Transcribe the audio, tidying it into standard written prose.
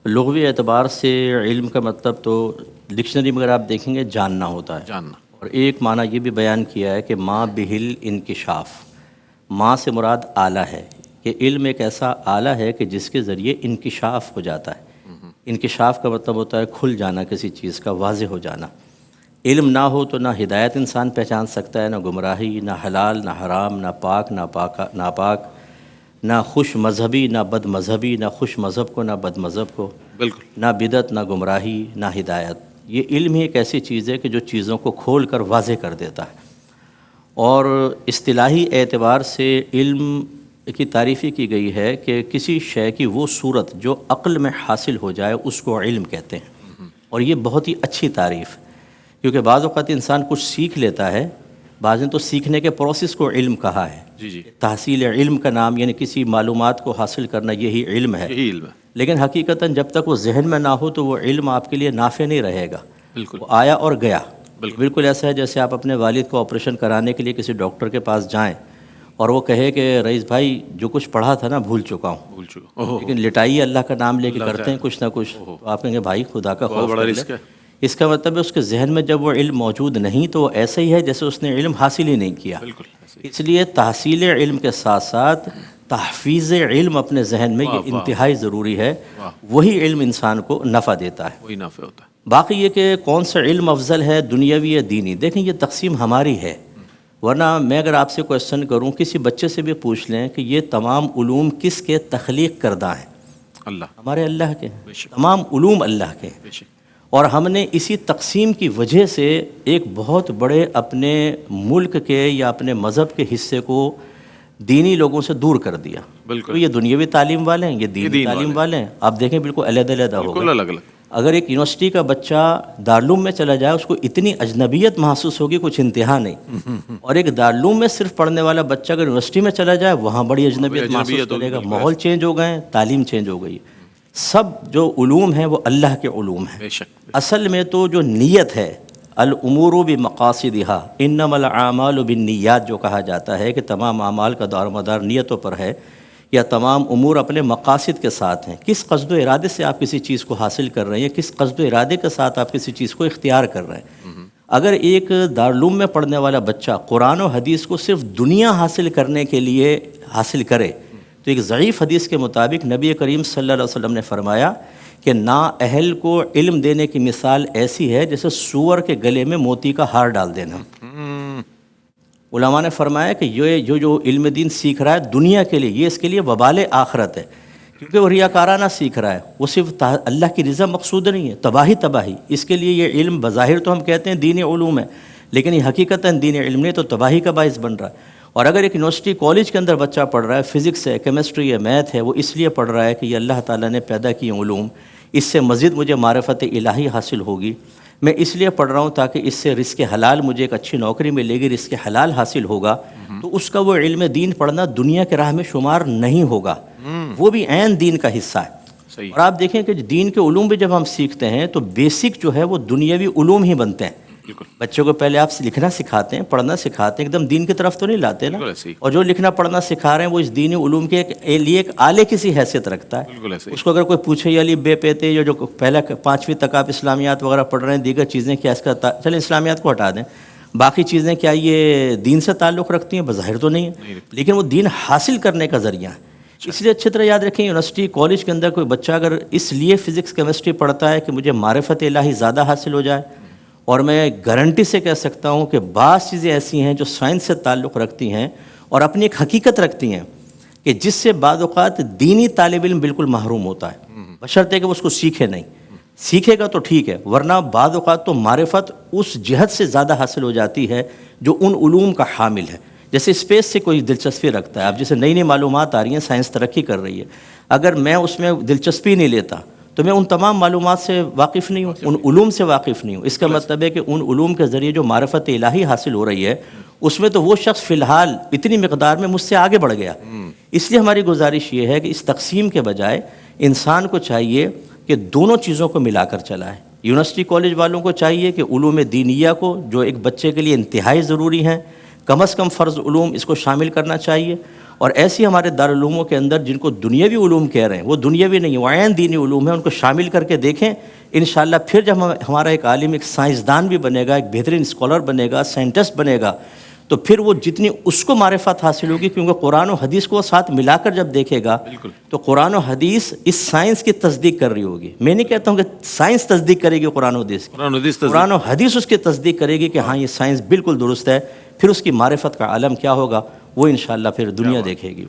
لغوی اعتبار سے علم کا مطلب تو ڈکشنری میں اگر آپ دیکھیں گے جاننا ہوتا ہے، جاننا. اور ایک معنی یہ بھی بیان کیا ہے کہ ما بہل انکشاف. ما سے مراد آلہ ہے کہ علم ایک ایسا آلہ ہے کہ جس کے ذریعے انکشاف ہو جاتا ہے. انکشاف کا مطلب ہوتا ہے کھل جانا کسی چیز کا، واضح ہو جانا. علم نہ ہو تو نہ ہدایت انسان پہچان سکتا ہے، نہ گمراہی، نہ حلال، نہ حرام، نہ پاک، ناپاک، نہ خوش مذہبی، نہ بد مذہبی، نہ خوش مذہب کو، نہ بد مذہب کو، بالکل. نہ بدعت، نہ گمراہی، نہ ہدایت. یہ علم ہی ایک ایسی چیز ہے کہ جو چیزوں کو کھول کر واضح کر دیتا ہے. اور اصطلاحی اعتبار سے علم کی تعریف ہی کی گئی ہے کہ کسی شے کی وہ صورت جو عقل میں حاصل ہو جائے اس کو علم کہتے ہیں. اور یہ بہت ہی اچھی تعریف، کیونکہ بعض اوقات انسان کچھ سیکھ لیتا ہے، بعض نے تو سیکھنے کے پروسیس کو علم کہا ہے. جی. تحصیل علم کا نام یعنی کسی معلومات کو حاصل کرنا یہی علم ہے. یہی علم ہے. لیکن حقیقتاً جب تک وہ ذہن میں نہ ہو تو وہ علم آپ کے لیے نافع نہیں رہے گا. بالکل. وہ آیا اور گیا. بالکل ایسا ہے جیسے آپ اپنے والد کو آپریشن کرانے کے لیے کسی ڈاکٹر کے پاس جائیں اور وہ کہے کہ رئیس بھائی جو کچھ پڑھا تھا نا بھول چکا ہوں، لیکن لٹائیے اللہ کا نام لے کے کرتے ہیں کچھ نہ کچھ. تو آپ کہیں گے بھائی خدا کا خوف کر لے. اس کا مطلب ہے اس کے ذہن میں جب وہ علم موجود نہیں تو وہ ایسا ہی ہے جیسے اس نے علم حاصل ہی نہیں کیا. اس لیے تحصیل علم کے ساتھ ساتھ تحفیظ علم اپنے ذہن میں یہ انتہائی ضروری ہے. وہی علم انسان کو نفع دیتا ہے، وہی نافع ہوتا ہے. باقی یہ کہ کون سا علم افضل ہے، دنیاوی یا دینی، دیکھیں یہ تقسیم ہماری ہے. ورنہ میں اگر آپ سے کویسچن کروں، کسی بچے سے بھی پوچھ لیں کہ یہ تمام علوم کس کے تخلیق کردہ ہیں، اللہ، ہمارے اللہ کے ہیں. تمام علوم اللہ کے ہیں. بے شک. اور ہم نے اسی تقسیم کی وجہ سے ایک بہت بڑے اپنے ملک کے یا اپنے مذہب کے حصے کو دینی لوگوں سے دور کر دیا. بالکل. تو یہ دنیاوی تعلیم والے ہیں، یہ دینی تعلیم والے ہیں. آپ دیکھیں بالکل علیحدہ ہو گئے. الگ الگ. اگر ایک یونیورسٹی کا بچہ دارالعلوم میں چلا جائے اس کو اتنی اجنبیت محسوس ہوگی کچھ انتہا نہیں. اور ایک دارالعلوم میں صرف پڑھنے والا بچہ اگر یونیورسٹی میں چلا جائے وہاں بڑی اجنبیت محسوس کرے گا. ماحول چینج ہو گئے، تعلیم چینج ہو گئی. سب جو علوم ہیں وہ اللہ کے علوم ہیں. بے شک. اصل میں تو جو نیت ہے، الامور بمقاصدها انما الاعمال بالنیات جو کہا جاتا ہے کہ تمام اعمال کا دار و مدار نیتوں پر ہے، یا تمام امور اپنے مقاصد کے ساتھ ہیں. کس قصد و ارادے سے آپ کسی چیز کو حاصل کر رہے ہیں، کس قصد و ارادے کے ساتھ آپ کسی چیز کو اختیار کر رہے ہیں. اگر ایک دارالعلوم میں پڑھنے والا بچہ قرآن و حدیث کو صرف دنیا حاصل کرنے کے لیے حاصل کرے تو ایک ضعیف حدیث کے مطابق نبی کریم صلی اللہ علیہ وسلم نے فرمایا کہ نا-اہل کو علم دینے کی مثال ایسی ہے جیسے سور کے گلے میں موتی کا ہار ڈال دینا. علماء نے فرمایا کہ یہ جو علم دین سیکھ رہا ہے دنیا کے لیے، یہ اس کے لیے وبال آخرت ہے، کیونکہ وہ ریاکارانہ سیکھ رہا ہے. وہ صرف اللہ کی رضا مقصود نہیں ہے، تباہی. اس کے لیے یہ علم بظاہر تو ہم کہتے ہیں دینی علوم ہے، لیکن یہ حقیقتاً دینی علم نہیں تو تباہی کا باعث بن رہا ہے. اور اگر ایک یونیورسٹی کالج کے اندر بچہ پڑھ رہا ہے، فزکس ہے، کیمسٹری ہے، میتھ ہے، وہ اس لیے پڑھ رہا ہے کہ یہ اللہ تعالیٰ نے پیدا کیے علوم، اس سے مزید مجھے معرفت الہی حاصل ہوگی. میں اس لیے پڑھ رہا ہوں تاکہ اس سے رزق حلال، مجھے ایک اچھی نوکری ملے گی، رزق حلال حاصل ہوگا. تو اس کا وہ علم دین پڑھنا دنیا کے راہ میں شمار نہیں ہوگا، وہ بھی عین دین کا حصہ ہے. اور آپ دیکھیں کہ دین کے علوم بھی جب ہم سیکھتے ہیں تو بیسک جو ہے وہ دنیاوی علوم ہی بنتے ہیں. بچوں کو پہلے آپ لکھنا سکھاتے ہیں، پڑھنا سکھاتے ہیں، ایک دم دین کی طرف تو نہیں لاتے نا. اور جو لکھنا پڑھنا سکھا رہے ہیں وہ اس دینی علوم کے لیے ایک آلے کی سی حیثیت رکھتا ہے. اس کو اگر کوئی پوچھے یا بے پیتے یا جو پہلا 5ویں تک آپ اسلامیات وغیرہ پڑھ رہے ہیں، دیگر چیزیں کیا اس کا چلیں اسلامیات کو ہٹا دیں، باقی چیزیں کیا یہ دین سے تعلق رکھتی ہیں؟ بظاہر تو نہیں ہے، لیکن وہ دین حاصل کرنے کا ذریعہ ہے. اس لیے اچھی طرح یاد رکھیں، یونیورسٹی کالج کے اندر کوئی بچہ اگر اس لیے فزکس کیمسٹری پڑھتا ہے کہ مجھے معرفت الہی زیادہ حاصل ہو جائے، اور میں گارنٹی سے کہہ سکتا ہوں کہ بعض چیزیں ایسی ہیں جو سائنس سے تعلق رکھتی ہیں اور اپنی ایک حقیقت رکھتی ہیں کہ جس سے بعض اوقات دینی طالب علم بالکل محروم ہوتا ہے، بشرطے کہ وہ اس کو سیکھے نہیں. سیکھے گا تو ٹھیک ہے، ورنہ بعض اوقات تو معرفت اس جہت سے زیادہ حاصل ہو جاتی ہے جو ان علوم کا حامل ہے. جیسے اسپیس سے کوئی دلچسپی رکھتا ہے، اب جیسے نئی معلومات آ رہی ہیں، سائنس ترقی کر رہی ہے، اگر میں اس میں دلچسپی نہیں لیتا تو میں ان تمام معلومات سے واقف نہیں ہوں، ان علوم سے واقف نہیں ہوں. اس کا مطلب ہے کہ ان علوم کے ذریعے جو معرفت الہی حاصل ہو رہی ہے اس میں تو وہ شخص فی الحال اتنی مقدار میں مجھ سے آگے بڑھ گیا. اس لیے ہماری گزارش یہ ہے کہ اس تقسیم کے بجائے انسان کو چاہیے کہ دونوں چیزوں کو ملا کر چلائے. یونیورسٹی کالج والوں کو چاہیے کہ علوم دینیہ کو جو ایک بچے کے لیے انتہائی ضروری ہیں، کم از کم فرض علوم اس کو شامل کرنا چاہیے. اور ایسی ہمارے دارالعلوموں کے اندر جن کو دنیاوی علوم کہہ رہے ہیں وہ دنیاوی نہیں، وہ عین دینی علوم ہیں، ان کو شامل کر کے دیکھیں انشاءاللہ پھر جب ہمارا ایک عالم ایک سائنسدان بھی بنے گا، ایک بہترین اسکالر بنے گا، سائنٹسٹ بنے گا، تو پھر وہ جتنی اس کو معرفت حاصل ہوگی، کیونکہ قرآن و حدیث کو ساتھ ملا کر جب دیکھے گا تو قرآن و حدیث اس سائنس کی تصدیق کر رہی ہوگی۔ میں نہیں کہتا ہوں کہ سائنس تصدیق کرے گی قرآن و حدیث کی، قرآن و حدیث اس کی تصدیق کرے گی کہ ہاں یہ سائنس بالکل درست ہے، پھر اس کی معرفت کا عالم کیا ہوگا وہ انشاءاللہ پھر دنیا دیکھے گی۔